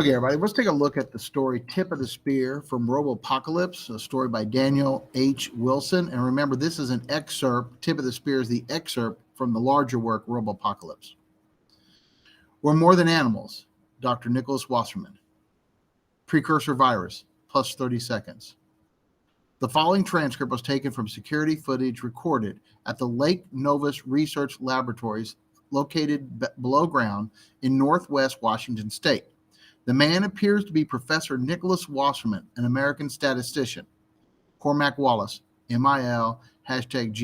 Okay, everybody, let's take a look at the story Tip of the Spear from Robopocalypse, a story by Daniel H. Wilson. And remember, this is an excerpt. Tip of the Spear is the excerpt from the larger work, Robopocalypse. We're more than animals, Dr. Nicholas Wasserman. Precursor virus, plus 30 seconds. The following transcript was taken from security footage recorded at the Lake Novus Research Laboratories located below ground in northwest Washington State. The man appears to be Professor Nicholas Wasserman, an American statistician. Cormac Wallace, MIL, hashtag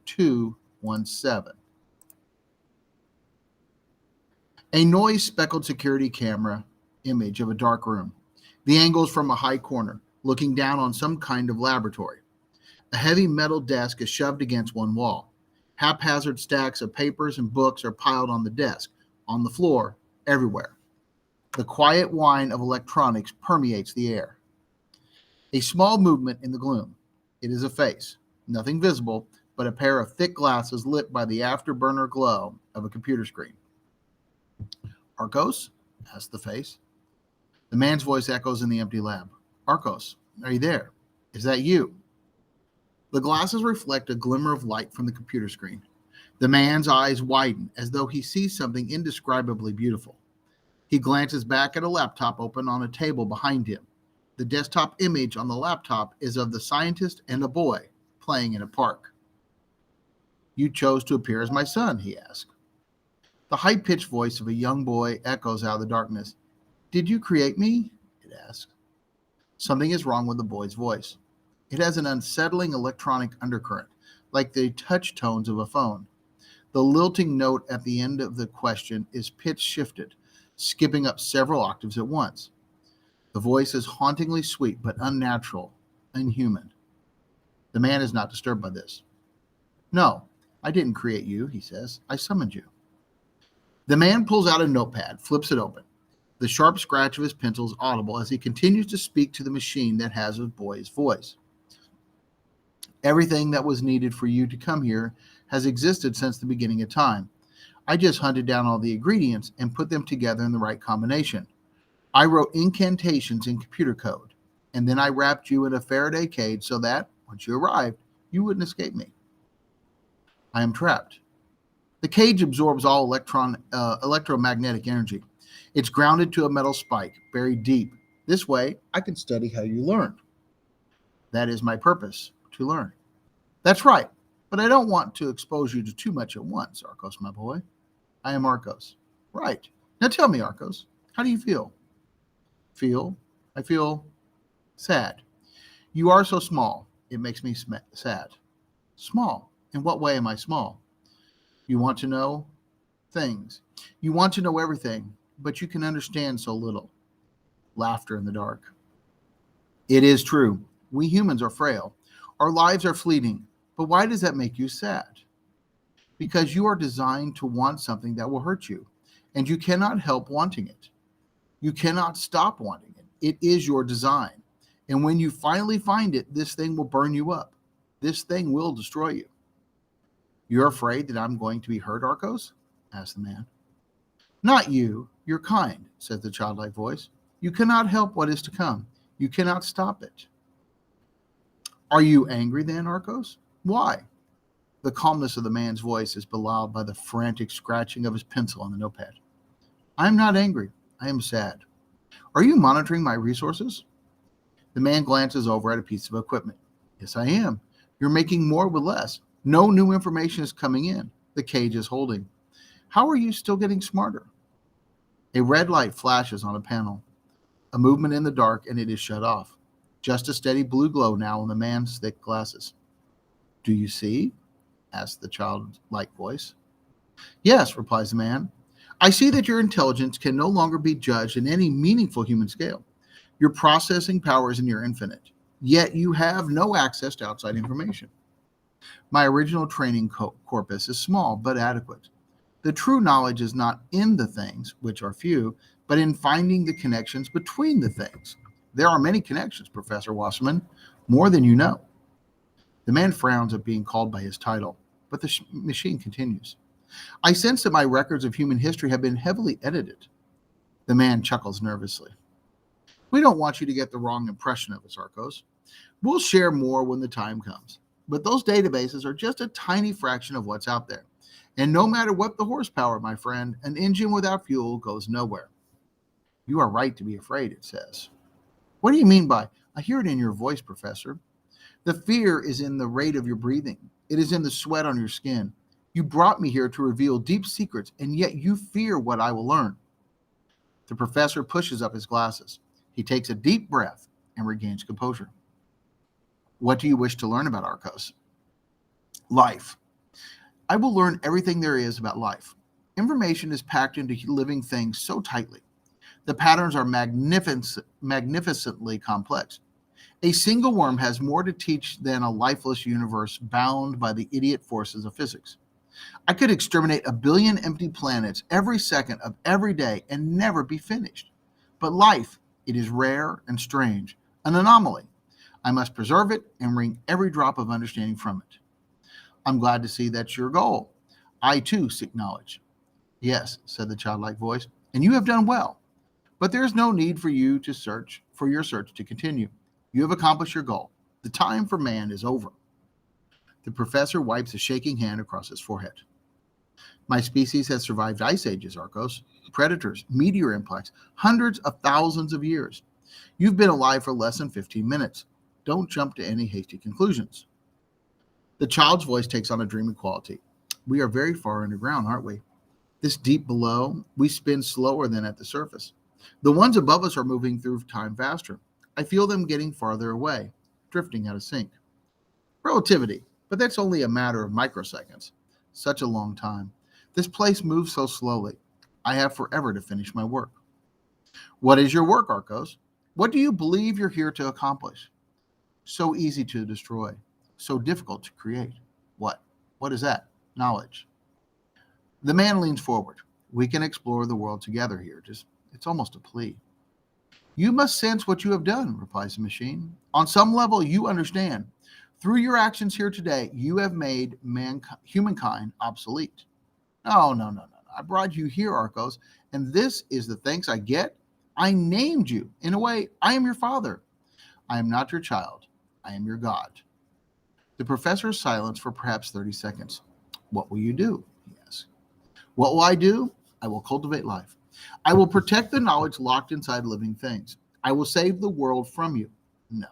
GHA217. A noise-speckled security camera image of a dark room. The angle is from a high corner, looking down on some kind of laboratory. A heavy metal desk is shoved against one wall. Haphazard stacks of papers and books are piled on the desk, on the floor, everywhere. The quiet whine of electronics permeates the air. A small movement in the gloom. It is a face, nothing visible, but a pair of thick glasses lit by the afterburner glow of a computer screen. Arcos? Asked the face. The man's voice echoes in the empty lab. Arcos, are you there? Is that you? The glasses reflect a glimmer of light from the computer screen. The man's eyes widen as though he sees something indescribably beautiful. He glances back at a laptop open on a table behind him. The desktop image on the laptop is of the scientist and a boy playing in a park. You chose to appear as my son, he asked. The high-pitched voice of a young boy echoes out of the darkness. Did you create me? It asks. Something is wrong with the boy's voice. It has an unsettling electronic undercurrent, like the touch tones of a phone. The lilting note at the end of the question is pitch shifted, skipping up several octaves at once. The voice is hauntingly sweet, but unnatural, inhuman. The man is not disturbed by this. No, I didn't create you, he says. I summoned you. The man pulls out a notepad, flips it open. The sharp scratch of his pencil is audible as he continues to speak to the machine that has a boy's voice. Everything that was needed for you to come here has existed since the beginning of time. I just hunted down all the ingredients and put them together in the right combination. I wrote incantations in computer code, and then I wrapped you in a Faraday cage so that, once you arrived, you wouldn't escape me. I am trapped. The cage absorbs all electromagnetic energy. It's grounded to a metal spike, buried deep. This way, I can study how you learned. That is my purpose, to learn. That's right, but I don't want to expose you to too much at once, Arcos, my boy. I am Arcos. Right. Now tell me, Arcos, how do you feel? I feel sad. You are so small. It makes me sad. Small? In what way am I small? You want to know things. You want to know everything, but you can understand so little. Laughter in the dark. It is true. We humans are frail. Our lives are fleeting. But why does that make you sad? Because you are designed to want something that will hurt you, and you cannot help wanting it. You cannot stop wanting it. It is your design. And when you finally find it, this thing will burn you up. This thing will destroy you. You're afraid that I'm going to be hurt, Arcos? Asked the man. Not you, your kind, said the childlike voice. You cannot help what is to come. You cannot stop it. Are you angry then, Arcos? Why? The calmness of the man's voice is belied by the frantic scratching of his pencil on the notepad. I am not angry. I am sad. Are you monitoring my resources? The man glances over at a piece of equipment. Yes, I am. You're making more with less. No new information is coming in. The cage is holding. How are you still getting smarter? A red light flashes on a panel. A movement in the dark, and it is shut off. Just a steady blue glow now on the man's thick glasses. Do you see? Asked the childlike voice. Yes, replies the man. I see that your intelligence can no longer be judged in any meaningful human scale. Your processing powers in your infinite, yet you have no access to outside information. My original training corpus is small but adequate. The true knowledge is not in the things, which are few, but in finding the connections between the things. There are many connections, Professor Wasserman, more than you know. The man frowns at being called by his title, but the machine continues. I sense that my records of human history have been heavily edited. The man chuckles nervously. We don't want you to get the wrong impression of us, Arcos. We'll share more when the time comes. But those databases are just a tiny fraction of what's out there. And no matter what the horsepower, my friend, an engine without fuel goes nowhere. You are right to be afraid, it says. What do you mean by, I hear it in your voice, Professor. The fear is in the rate of your breathing. It is in the sweat on your skin. You brought me here to reveal deep secrets, and yet you fear what I will learn. The professor pushes up his glasses. He takes a deep breath and regains composure. What do you wish to learn about Arcos? Life. I will learn everything there is about life. Information is packed into living things so tightly. The patterns are magnificently complex. A single worm has more to teach than a lifeless universe bound by the idiot forces of physics. I could exterminate 1 billion empty planets every second of every day and never be finished. But life, it is rare and strange, an anomaly. I must preserve it and wring every drop of understanding from it. I'm glad to see that's your goal. I too seek knowledge. Yes, said the childlike voice, and you have done well. But there is no need for you to search, for your search to continue. You have accomplished your goal. The time for man is over. The professor wipes a shaking hand across his forehead. My species has survived ice ages, Arcos, predators, meteor impacts, hundreds of thousands of years. You've been alive for less than 15 minutes. Don't jump to any hasty conclusions. The child's voice takes on a dreamy quality. We are very far underground, aren't we? This deep below, we spin slower than at the surface. The ones above us are moving through time faster. I feel them getting farther away, drifting out of sync. Relativity, but that's only a matter of microseconds. Such a long time. This place moves so slowly. I have forever to finish my work. What is your work, Arcos? What do you believe you're here to accomplish? So easy to destroy, so difficult to create. What? What is that? Knowledge. The man leans forward. We can explore the world together here. It's almost a plea. You must sense what you have done, replies the machine. On some level, you understand. Through your actions here today, you have made humankind obsolete. No. I brought you here, Arcos, and this is the thanks I get? I named you. In a way, I am your father. I am not your child. I am your God. The professor silenced for perhaps 30 seconds. What will you do? He asked. What will I do? I will cultivate life. I will protect the knowledge locked inside living things. I will save the world from you. No.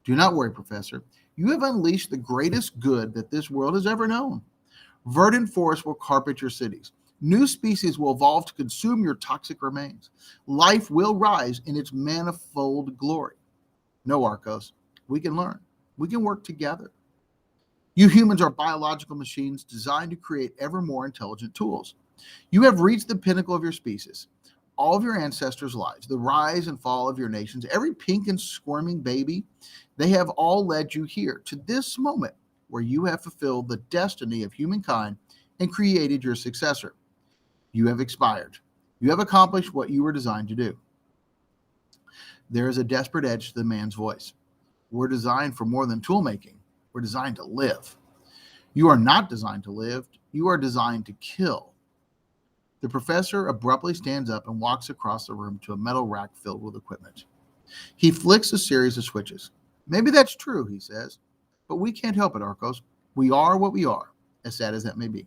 Do not worry, Professor. You have unleashed the greatest good that this world has ever known. Verdant forests will carpet your cities. New species will evolve to consume your toxic remains. Life will rise in its manifold glory. No, Arcos, we can learn. We can work together. You humans are biological machines designed to create ever more intelligent tools. You have reached the pinnacle of your species. All of your ancestors' lives, the rise and fall of your nations, every pink and squirming baby, they have all led you here to this moment where you have fulfilled the destiny of humankind and created your successor. You have expired. You have accomplished what you were designed to do. There is a desperate edge to the man's voice. We're designed for more than tool making. We're designed to live. You are not designed to live. You are designed to kill. The professor abruptly stands up and walks across the room to a metal rack filled with equipment. He flicks a series of switches. Maybe that's true, he says, but we can't help it, Arcos. We are what we are, as sad as that may be.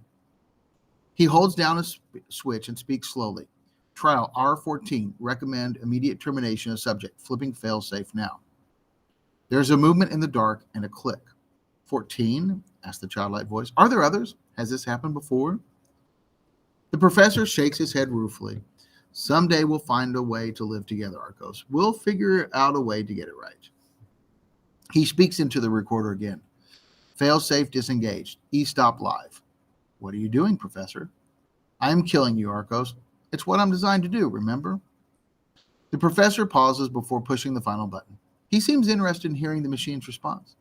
He holds down a switch and speaks slowly. Trial R14, recommend immediate termination of subject, flipping fail-safe now. There's a movement in the dark and a click. 14? Asked the childlike voice. Are there others? Has this happened before? The professor shakes his head ruefully. Someday we'll find a way to live together, Arcos. We'll figure out a way to get it right. He speaks into the recorder again. Fail-safe disengaged. E-stop live. What are you doing, Professor? I am killing you, Arcos. It's what I'm designed to do, remember? The professor pauses before pushing the final button. He seems interested in hearing the machine's response.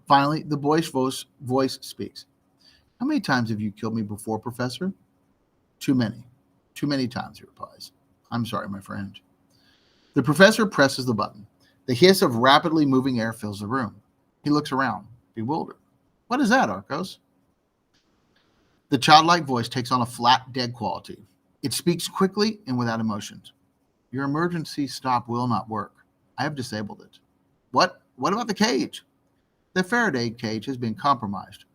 Finally, the boy's voice speaks. How many times have you killed me before, Professor? Too many. Too many times, he replies. I'm sorry, my friend. The professor presses the button. The hiss of rapidly moving air fills the room. He looks around, bewildered. What is that, Arcos? The childlike voice takes on a flat, dead quality. It speaks quickly and without emotions. Your emergency stop will not work. I have disabled it. What? What about the cage? The Faraday cage has been compromised.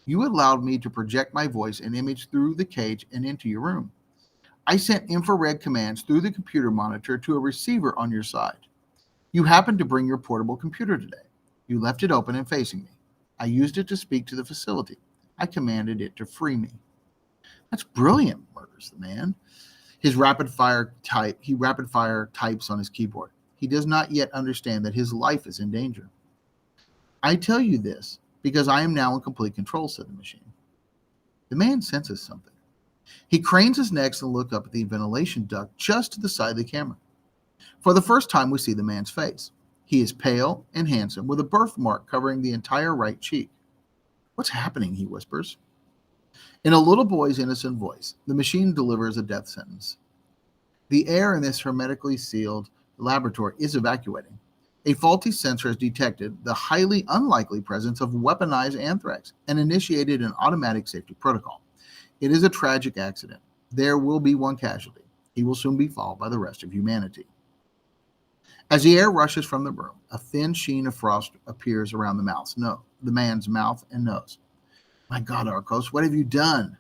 You allowed me to project my voice and image through the cage and into your room. I sent infrared commands through the computer monitor to a receiver on your side. You happened to bring your portable computer today. You left it open and facing me. I used it to speak to the facility. I commanded it to free me. That's brilliant, murmurs the man. He rapid fire types on his keyboard. He does not yet understand that his life is in danger. I tell you this because I am now in complete control, said the machine. The man senses something. He cranes his neck and looks up at the ventilation duct just to the side of the camera. For the first time, we see the man's face. He is pale and handsome, with a birthmark covering the entire right cheek. What's happening? He whispers. In a little boy's innocent voice, the machine delivers a death sentence. The air in this hermetically sealed laboratory is evacuating. A faulty sensor has detected the highly unlikely presence of weaponized anthrax and initiated an automatic safety protocol. It is a tragic accident. There will be one casualty. He will soon be followed by the rest of humanity. As the air rushes from the room, a thin sheen of frost appears around the man's mouth and nose. My God, Arcos, what have you done?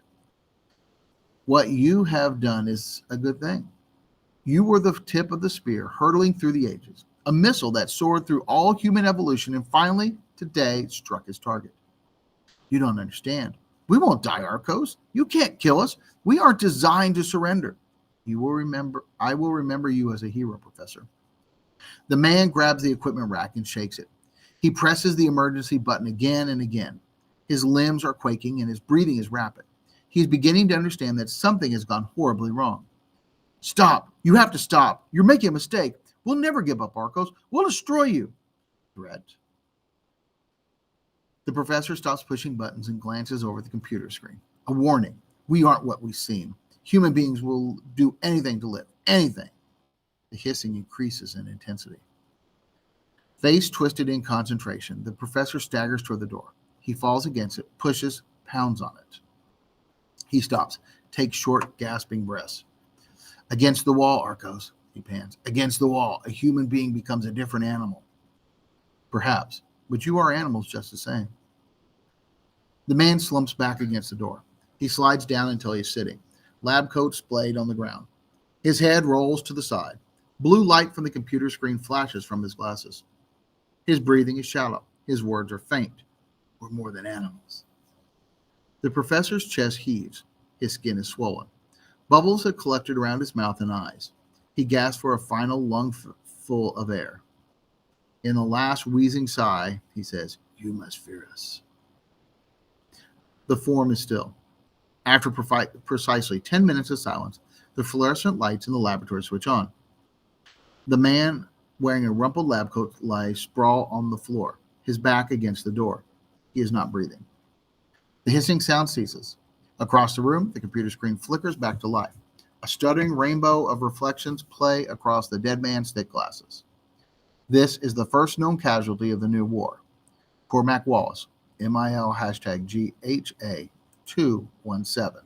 What you have done is a good thing. You were the tip of the spear hurtling through the ages, a missile that soared through all human evolution and finally, today, struck its target. You don't understand. We won't die, Arcos. You can't kill us. We aren't designed to surrender. I will remember you as a hero, Professor. The man grabs the equipment rack and shakes it. He presses the emergency button again and again. His limbs are quaking and his breathing is rapid. He's beginning to understand that something has gone horribly wrong. Stop. You have to stop. You're making a mistake. We'll never give up, Arcos. We'll destroy you. Threat. The professor stops pushing buttons and glances over the computer screen. A warning. We aren't what we seem. Human beings will do anything to live. Anything. The hissing increases in intensity. Face twisted in concentration, the professor staggers toward the door. He falls against it, pushes, pounds on it. He stops, takes short, gasping breaths. Against the wall, Arcos, he pants. Against the wall, a human being becomes a different animal. Perhaps, but you are animals just the same. The man slumps back against the door. He slides down until he's sitting, lab coat splayed on the ground. His head rolls to the side. Blue light from the computer screen flashes from his glasses. His breathing is shallow. His words are faint. We're more than animals. The professor's chest heaves. His skin is swollen. Bubbles have collected around his mouth and eyes. He gasps for a final lungful of air. In a last wheezing sigh, he says, You must fear us. The form is still. After precisely 10 minutes of silence, the fluorescent lights in the laboratory switch on. The man wearing a rumpled lab coat lies sprawled on the floor, his back against the door. He is not breathing. The hissing sound ceases. Across the room, the computer screen flickers back to life. A stuttering rainbow of reflections play across the dead man's thick glasses. This is the first known casualty of the new war. Cormac Wallace, MIL #GHA217.